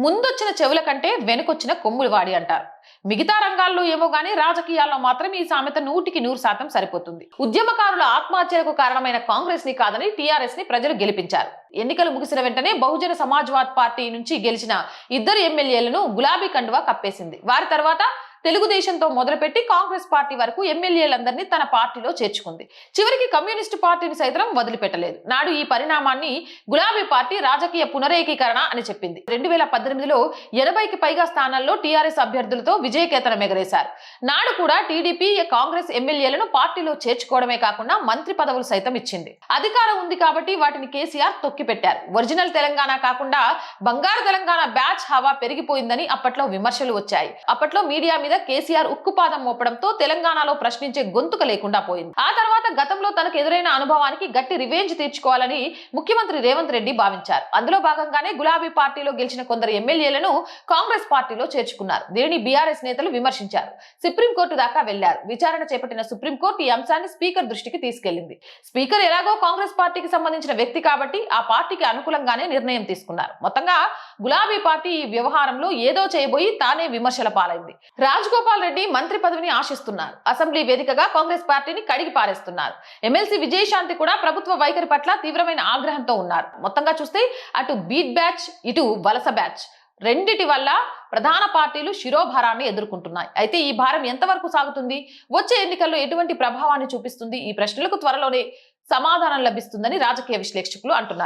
ముందొచ్చిన చెవుల కంటే వెనుకొచ్చిన కొమ్ములు వాడి అంటారు. మిగతా రంగాల్లో ఏమో గానీ రాజకీయాల్లో మాత్రం ఈ సామెత 100% సరిపోతుంది. ఉద్యమకారుల ఆత్మహత్యలకు కారణమైన కాంగ్రెస్ ని కాదని టీఆర్ఎస్ ని ప్రజలు గెలిపించారు. ఎన్నికలు ముగిసిన వెంటనే బహుజన సమాజ్వాద్ పార్టీ నుంచి గెలిచిన ఇద్దరు ఎమ్మెల్యేలను గులాబీ కండువా కప్పేసింది. వారి తర్వాత తెలుగుదేశంతో మొదలుపెట్టి కాంగ్రెస్ పార్టీ వరకు ఎమ్మెల్యేలందరినీ తన పార్టీలో చేర్చుకుంది. చివరికి కమ్యూనిస్టు పార్టీని సైతం వదిలిపెట్టలేదు. నాడు ఈ పరిణామాన్ని గులాబీ పార్టీ రాజకీయ పునరేకీకరణ అని చెప్పింది. 2018లో 80కి పైగా స్థానాల్లో టీఆర్ఎస్ అభ్యర్థులతో విజయకేతనం ఎగరేశారు. నాడు కూడా టీడీపీ కాంగ్రెస్ ఎమ్మెల్యేలను పార్టీలో చేర్చుకోవడమే కాకుండా మంత్రి పదవులు సైతం ఇచ్చింది. అధికారం ఉంది కాబట్టి వాటిని కేసీఆర్ తొక్కిపెట్టారు. ఒరిజినల్ తెలంగాణ కాకుండా బంగారు తెలంగాణ బ్యాచ్ హవా పెరిగిపోయిందని అప్పట్లో విమర్శలు వచ్చాయి. అప్పట్లో మీడియా మీద కేసీఆర్ ఉక్కుపాదం మోపడంతో తెలంగాణలో ప్రశ్నించే గొంతుక లేకుండా పోయింది. ఆ తర్వాత గతంలో తనకు ఎదురైన అనుభవానికి గట్టి రివెంజ్ తీర్చుకోవాలని ముఖ్యమంత్రి రేవంత్ రెడ్డి భావించారు. అందులో భాగంగానే గులాబీ పార్టీలో గెలిచిన కొందరు ఎమ్మెల్యేలను కాంగ్రెస్ పార్టీలో చేర్చుకున్నారు. దీనిని బీఆర్ఎస్ నేతలు విమర్శించారు. సుప్రీంకోర్టు దాకా వెళ్లారు. విచారణ చేపట్టిన సుప్రీంకోర్టు ఈ అంశాన్ని స్పీకర్ దృష్టికి తీసుకెళ్లింది. స్పీకర్ ఎలాగో కాంగ్రెస్ పార్టీకి సంబంధించిన వ్యక్తి కాబట్టి ఆ పార్టీకి అనుకూలంగానే నిర్ణయం తీసుకున్నారు. మొత్తంగా గులాబీ పార్టీ ఈ వ్యవహారంలో ఏదో చేయబోయి తానే విమర్శల పాలైంది. రాజగోపాల్ రెడ్డి మంత్రి పదవిని ఆశిస్తున్నారు. అసెంబ్లీ వేదికగా కాంగ్రెస్ పార్టీని కడిగి పారేస్తున్నారు. ఎమ్మెల్సీ విజయశాంతి కూడా ప్రభుత్వ వైఖరి పట్ల తీవ్రమైన ఆగ్రహంతో ఉన్నారు. మొత్తంగా చూస్తే అటు బీట్ బ్యాచ్, ఇటు వలస బ్యాచ్ రెండిటి వల్ల ప్రధాన పార్టీలు శిరోభారాన్ని ఎదుర్కొంటున్నాయి. అయితే ఈ భారం ఎంతవరకు సాగుతుంది? వచ్చే ఎన్నికల్లో ఎటువంటి ప్రభావాన్ని చూపిస్తుంది? ఈ ప్రశ్నలకు త్వరలోనే సమాధానం లభిస్తుందని రాజకీయ విశ్లేషకులు అంటున్నారు.